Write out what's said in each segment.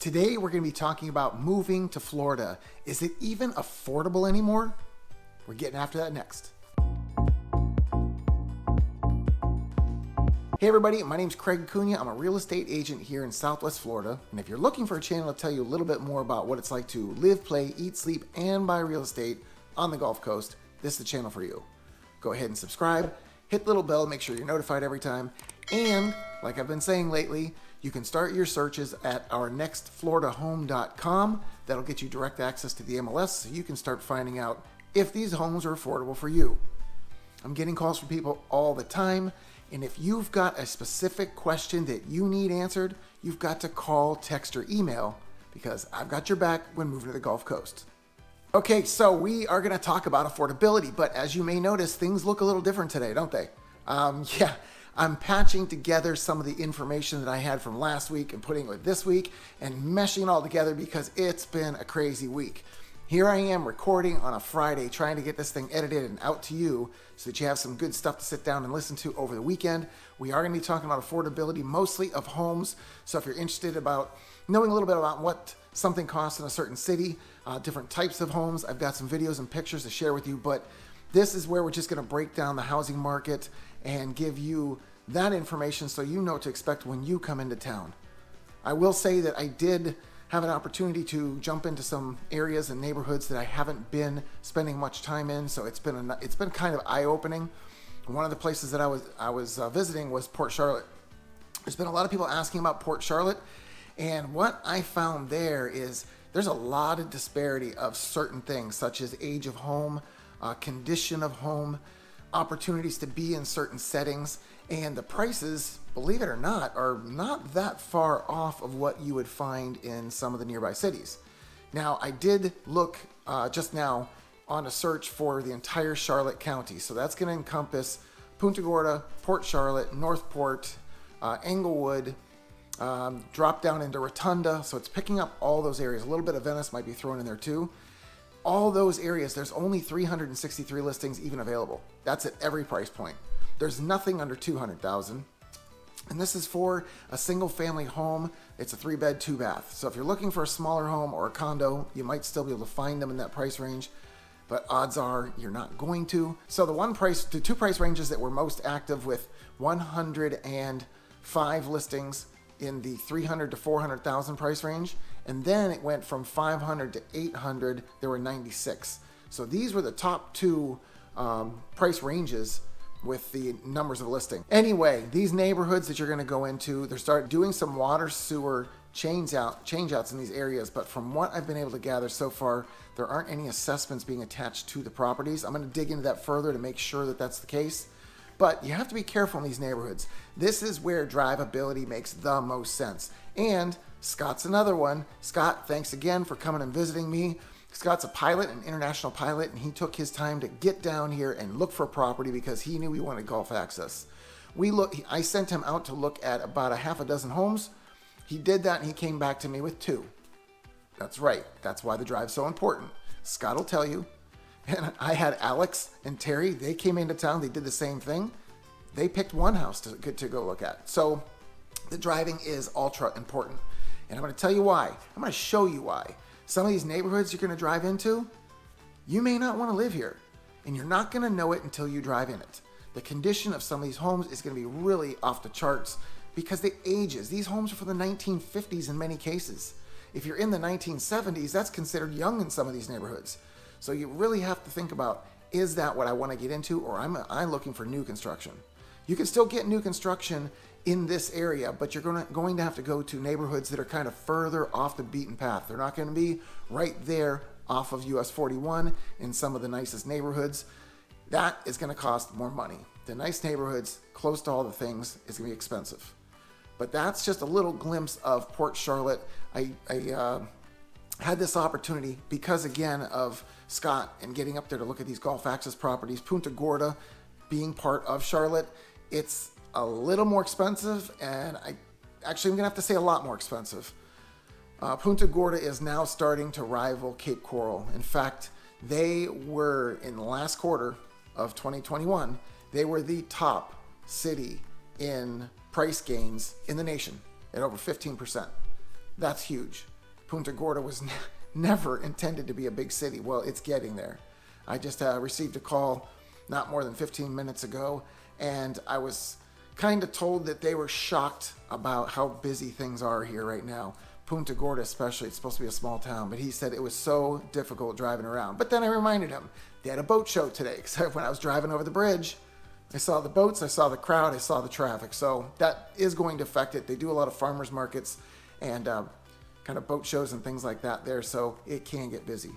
Today we're going to be talking about moving to Florida. Is it even affordable anymore? We're getting after that next. Hey everybody, my name's Craig Cunha. I'm a real estate agent here in Southwest Florida. And if you're looking for a channel to tell you a little bit more about what it's like to live, play, eat, sleep, and buy real estate on the Gulf Coast, this is the channel for you. Go ahead and subscribe, hit the little bell, make sure you're notified every time. And like I've been saying lately, you can start your searches at our nextfloridahome.com. That'll get you direct access to the MLS so you can start finding out if these homes are affordable for you. I'm getting calls from people all the time, and if you've got a specific question that you need answered, you've got to call, text, or email because I've got your back when moving to the Gulf Coast. Okay, so we are going to talk about affordability, but as you may notice, things look a little different today, don't they? I'm patching together some of the information that I had from last week and putting it with this week and meshing it all together because it's been a crazy week. Here I am recording on a Friday, trying to get this thing edited and out to you so that you have some good stuff to sit down and listen to over the weekend. We are going to be talking about affordability, mostly of homes. So if you're interested about knowing a little bit about what something costs in a certain city, different types of homes, I've got some videos and pictures to share with you, but this is where we're just going to break down the housing market and give you that information so you know what to expect when you come into town. I will say that I did have an opportunity to jump into some areas and neighborhoods that I haven't been spending much time in, so it's been kind of eye-opening. One of the places that I was visiting was Port Charlotte. There's been a lot of people asking about Port Charlotte, and what I found there is there's a lot of disparity of certain things, such as age of home, condition of home, opportunities to be in certain settings, and the prices, believe it or not, are not that far off of what you would find in some of the nearby cities. Now, I did look just now on a search for the entire Charlotte County, so that's going to encompass Punta Gorda, Port Charlotte, Northport, Englewood, drop down into Rotunda, so it's picking up all those areas. A little bit of Venice might be thrown in there too. All those areas, there's only 363 listings even available. That's at every price point. There's nothing under $200,000. And this is for a single family home. It's a 3-bed, 2-bath. So if you're looking for a smaller home or a condo, you might still be able to find them in that price range, but odds are you're not going to. So the two price ranges that were most active with 105 listings in the 300 to 400,000 price range, and then it went from 500 to 800. There were 96. So these were the top two price ranges with the numbers of listing. Anyway, these neighborhoods that you're going to go into, they're starting doing some water sewer change-outs in these areas, but from what I've been able to gather so far, there aren't any assessments being attached to the properties. I'm going to dig into that further to make sure that that's the case. But you have to be careful in these neighborhoods. This is where drivability makes the most sense. And Scott's another one. Scott, thanks again for coming and visiting me. Scott's a pilot, an international pilot, and he took his time to get down here and look for a property because he knew we wanted Gulf access. I sent him out to look at about a half a dozen homes. He did that and he came back to me with 2. That's right. That's why the drive's so important. Scott will tell you. And I had Alex and Terry, they came into town, they did the same thing. They picked one house to go look at. So the driving is ultra important. And I'm going to tell you why. I'm going to show you why. Some of these neighborhoods you're going to drive into, you may not want to live here. And you're not going to know it until you drive in it. The condition of some of these homes is going to be really off the charts because the ages. These homes are from the 1950s in many cases. If you're in the 1970s, that's considered young in some of these neighborhoods. So you really have to think about, is that what I want to get into, or am I looking for new construction? You can still get new construction in this area, but you're going to have to go to neighborhoods that are kind of further off the beaten path. They're not going to be right there off of US 41 in some of the nicest neighborhoods. That is going to cost more money. The nice neighborhoods close to all the things is going to be expensive. But that's just a little glimpse of Port Charlotte. I had this opportunity because, again, of Scott and getting up there to look at these Gulf access properties. Punta Gorda being part of Charlotte, it's a little more expensive, and I'm going to have to say a lot more expensive. Punta Gorda is now starting to rival Cape Coral. In fact, they were, in the last quarter of 2021, they were the top city in price gains in the nation at over 15%. That's huge. Punta Gorda was never intended to be a big city. Well, it's getting there. I just received a call not more than 15 minutes ago, and I was kind of told that they were shocked about how busy things are here right now. Punta Gorda especially, it's supposed to be a small town, but he said it was so difficult driving around. But then I reminded him, they had a boat show today, because when I was driving over the bridge, I saw the boats, I saw the crowd, I saw the traffic. So that is going to affect it. They do a lot of farmers markets and kind of boat shows and things like that there, so it can get busy.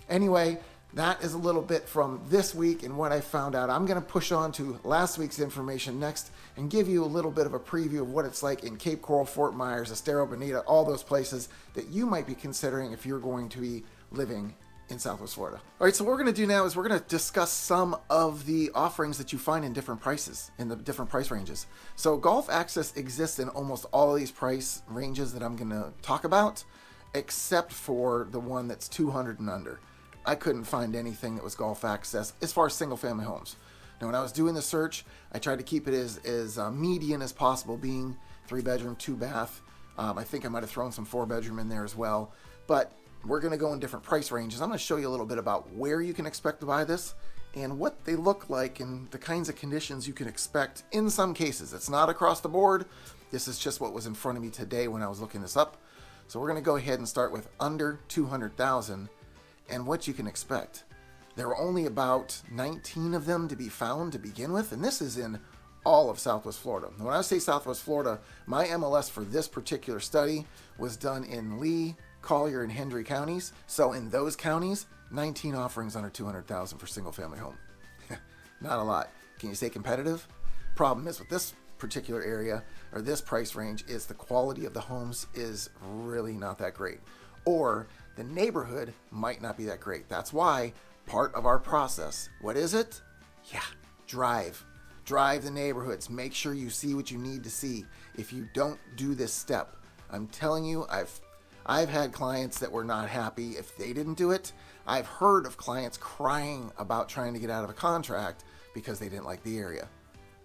Anyway, that is a little bit from this week and what I found out. I'm going to push on to last week's information next and give you a little bit of a preview of what it's like in Cape Coral, Fort Myers, Estero Bonita, all those places that you might be considering if you're going to be living in Southwest Florida. All right, so what we're going to do now is we're going to discuss some of the offerings that you find in different prices, in the different price ranges. So golf access exists in almost all of these price ranges that I'm going to talk about, except for the one that's 200 and under. I couldn't find anything that was golf access as far as single family homes. Now, when I was doing the search, I tried to keep it as median as possible, being 3-bedroom, 2-bath. I think I might have thrown some 4-bedroom in there as well. But we're going to go in different price ranges. I'm going to show you a little bit about where you can expect to buy this and what they look like and the kinds of conditions you can expect in some cases. It's not across the board. This is just what was in front of me today when I was looking this up. So we're going to go ahead and start with under 200,000 and what you can expect. There were only about 19 of them to be found to begin with, and this is in all of Southwest Florida. When I say Southwest Florida, my MLS for this particular study was done in Lee, Collier, and Hendry counties. So in those counties, 19 offerings under 200,000 for single family home. Not a lot. Can you say competitive? Problem is with this particular area or this price range is the quality of the homes is really not that great, or the neighborhood might not be that great. That's why part of our process, what is it? Yeah, drive the neighborhoods. Make sure you see what you need to see. If you don't do this step, I'm telling you, I've had clients that were not happy if they didn't do it. I've heard of clients crying about trying to get out of a contract because they didn't like the area.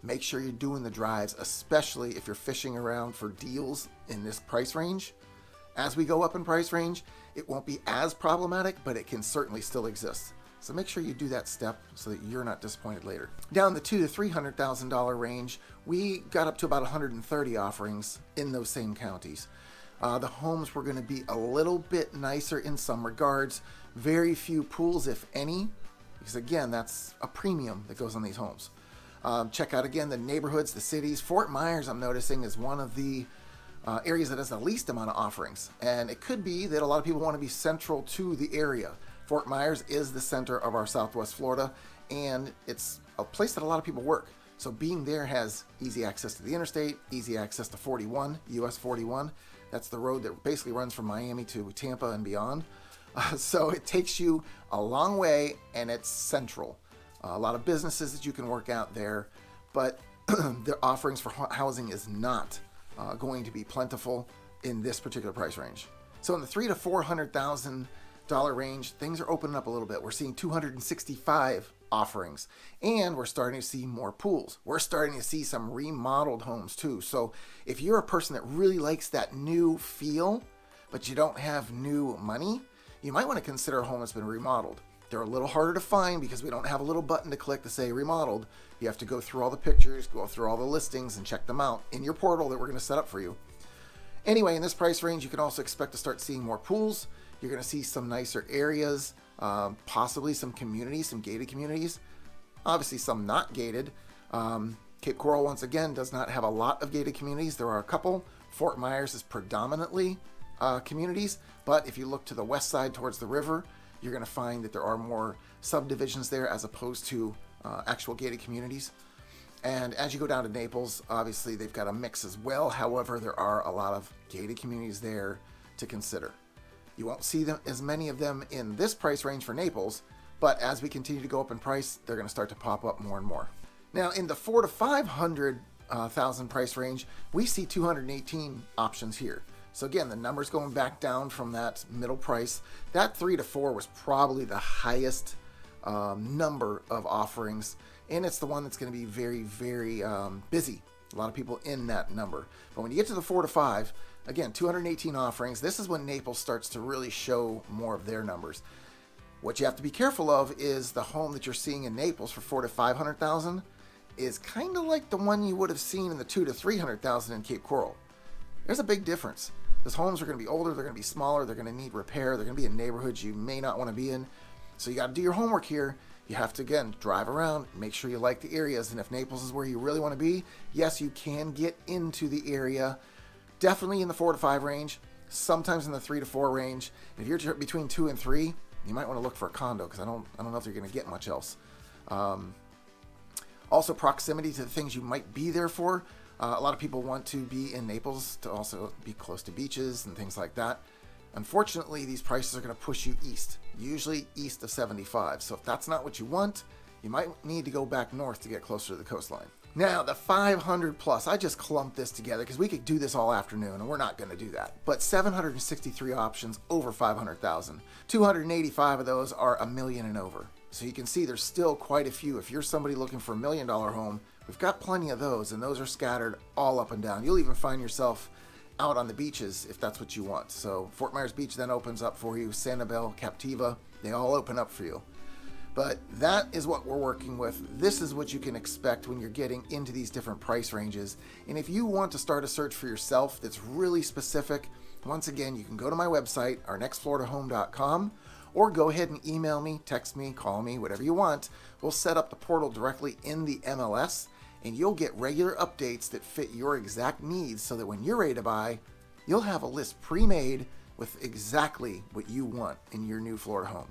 Make sure you're doing the drives, especially if you're fishing around for deals in this price range. As we go up in price range, it won't be as problematic, but it can certainly still exist. So make sure you do that step so that you're not disappointed later. Down the $200,000 to $300,000 range, we got up to about 130 offerings in those same counties. The homes were going to be a little bit nicer in some regards. Very few pools, if any, because again, that's a premium that goes on these homes. Check out again the neighborhoods, the cities. Fort Myers, I'm noticing, is one of the areas that has the least amount of offerings. And it could be that a lot of people want to be central to the area. Fort Myers is the center of our Southwest Florida, and it's a place that a lot of people work. So being there has easy access to the interstate, easy access to 41, US 41. That's the road that basically runs from Miami to Tampa and beyond. So it takes you a long way, and it's central. A lot of businesses that you can work out there, but the offerings for housing is not going to be plentiful in this particular price range. So in the $300,000 to $400,000 range, things are opening up a little bit. We're seeing 265 offerings, and we're starting to see more pools. We're starting to see some remodeled homes too. So if you're a person that really likes that new feel, but you don't have new money, you might want to consider a home that's been remodeled. They're a little harder to find because we don't have a little button to click to say remodeled. You have to go through all the pictures, go through all the listings, and check them out in your portal that we're going to set up for you. Anyway, in this price range, you can also expect to start seeing more pools. You're going to see some nicer areas, possibly some communities, some gated communities, obviously some not gated. Cape Coral, once again, does not have a lot of gated communities. There are a couple. Fort Myers is predominantly communities, but if you look to the west side towards the river, you're going to find that there are more subdivisions there as opposed to actual gated communities. And as you go down to Naples, obviously they've got a mix as well. However, there are a lot of gated communities there to consider. You won't see them, as many of them in this price range for Naples, but as we continue to go up in price, they're going to start to pop up more and more. Now, in the $400,000 to $500,000 price range, we see 218 options here. So again, the number's going back down from that middle price. That 3 to 4 was probably the highest number of offerings, and it's the one that's going to be very, very busy. A lot of people in that number. But when you get to the 4 to 5, Again, 218 offerings. This is when Naples starts to really show more of their numbers. What you have to be careful of is the home that you're seeing in Naples for $400,000 to $500,000 is kind of like the one you would have seen in the $200,000 to $300,000 in Cape Coral. There's a big difference. Those homes are going to be older, they're going to be smaller, they're going to need repair, they're going to be in neighborhoods you may not want to be in. So you got to do your homework here. You have to, again, drive around, make sure you like the areas, and if Naples is where you really want to be, yes, you can get into the area. Definitely in the 4 to 5 range, sometimes in the 3 to 4 range. If you're between 2 and 3, you might want to look for a condo because I don't know if you're going to get much else. Also, proximity to the things you might be there for. A lot of people want to be in Naples to also be close to beaches and things like that. Unfortunately, these prices are going to push you east, usually east of 75. So if that's not what you want, you might need to go back north to get closer to the coastline. Now, the 500 plus, I just clumped this together because we could do this all afternoon, and we're not going to do that. But 763 options over 500,000. 285 of those are $1 million and over. So you can see there's still quite a few. If you're somebody looking for $1 million home, we've got plenty of those, and those are scattered all up and down. You'll even find yourself out on the beaches if that's what you want. So Fort Myers Beach then opens up for you. Sanibel, Captiva, they all open up for you. But that is what we're working with. This is what you can expect when you're getting into these different price ranges. And if you want to start a search for yourself that's really specific, once again, you can go to my website, ournextfloridahome.com, or go ahead and email me, text me, call me, whatever you want. We'll set up the portal directly in the MLS, and you'll get regular updates that fit your exact needs so that when you're ready to buy, you'll have a list pre-made with exactly what you want in your new Florida home.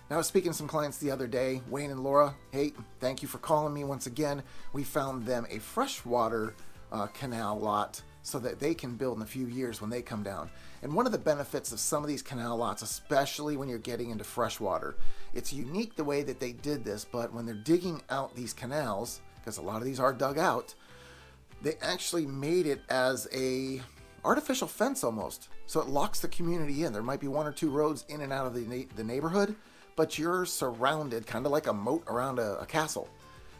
Now, I was speaking to some clients the other day, Wayne and Laura. Hey, thank you for calling me once again. We found them a freshwater canal lot so that they can build in a few years when they come down. And one of the benefits of some of these canal lots, especially when you're getting into freshwater, it's unique the way that they did this, but when they're digging out these canals, because a lot of these are dug out, they actually made it as a artificial fence almost. So it locks the community in. There might be 1 or 2 roads in and out of the neighborhood, but you're surrounded kind of like a moat around a castle.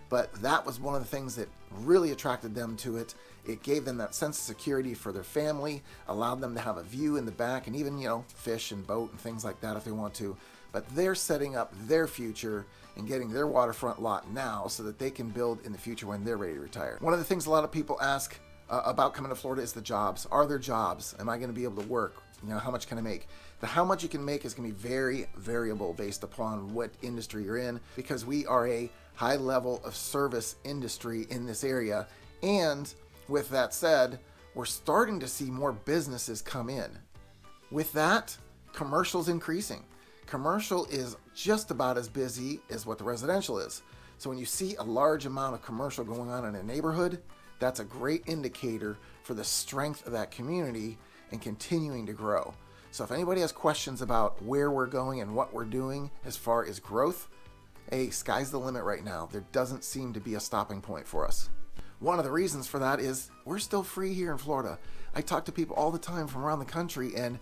But that was one of the things that really attracted them to it. It gave them that sense of security for their family, allowed them to have a view in the back, and even, fish and boat and things like that if they want to. But they're setting up their future and getting their waterfront lot now so that they can build in the future when they're ready to retire. One of the things a lot of people ask about coming to Florida is the jobs. Are there jobs? Am I going to be able to work? How much can I make? The how much you can make is going to be very variable based upon what industry you're in, because we are a high level of service industry in this area. And with that said, we're starting to see more businesses come in. With that, commercial's increasing. Commercial is just about as busy as what the residential is. So when you see a large amount of commercial going on in a neighborhood, that's a great indicator for the strength of that community and continuing to grow. So if anybody has questions about where we're going and what we're doing as far as growth, hey, sky's the limit right now. There doesn't seem to be a stopping point for us. One of the reasons for that is we're still free here in Florida. I talk to people all the time from around the country, and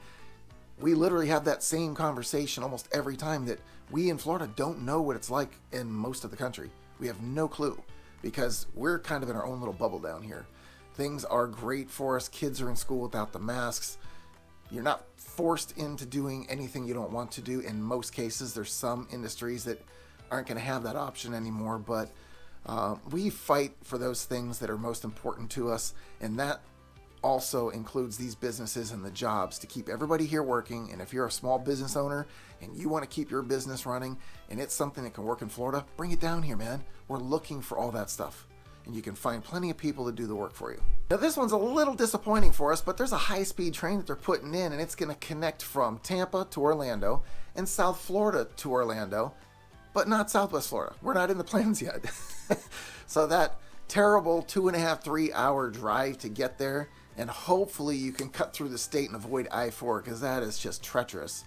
we literally have that same conversation almost every time, that we in Florida don't know what it's like in most of the country. We have no clue because we're kind of in our own little bubble down here. Things are great for us. Kids are in school without the masks. You're not forced into doing anything you don't want to do. In most cases, there's some industries that aren't going to have that option anymore, but we fight for those things that are most important to us, and that also includes these businesses and the jobs to keep everybody here working. And if you're a small business owner and you want to keep your business running and it's something that can work in Florida, bring it down here, man. We're looking for all that stuff, and you can find plenty of people to do the work for you. Now, this one's a little disappointing for us, but there's a high-speed train that they're putting in, and it's going to connect from Tampa to Orlando and South Florida to Orlando, but not Southwest Florida. We're not in the plans yet. So that terrible 2.5, 3 hour drive to get there, and hopefully you can cut through the state and avoid I-4, because that is just treacherous.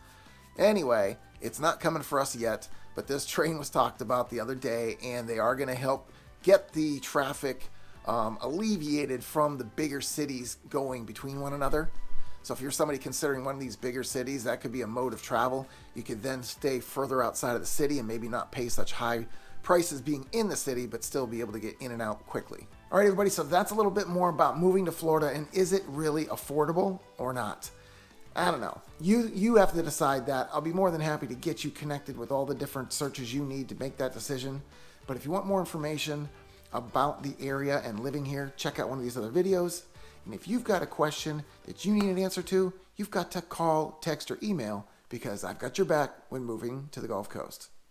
Anyway, it's not coming for us yet, but this train was talked about the other day, and they are going to help get the traffic alleviated from the bigger cities going between one another. So if you're somebody considering one of these bigger cities, that could be a mode of travel. You could then stay further outside of the city and maybe not pay such high prices being in the city, but still be able to get in and out quickly. All right, everybody, so that's a little bit more about moving to Florida, and is it really affordable or not? I don't know. You have to decide that. I'll be more than happy to get you connected with all the different searches you need to make that decision. But if you want more information about the area and living here, check out one of these other videos. And if you've got a question that you need an answer to, you've got to call, text, or email, because I've got your back when moving to the Gulf Coast.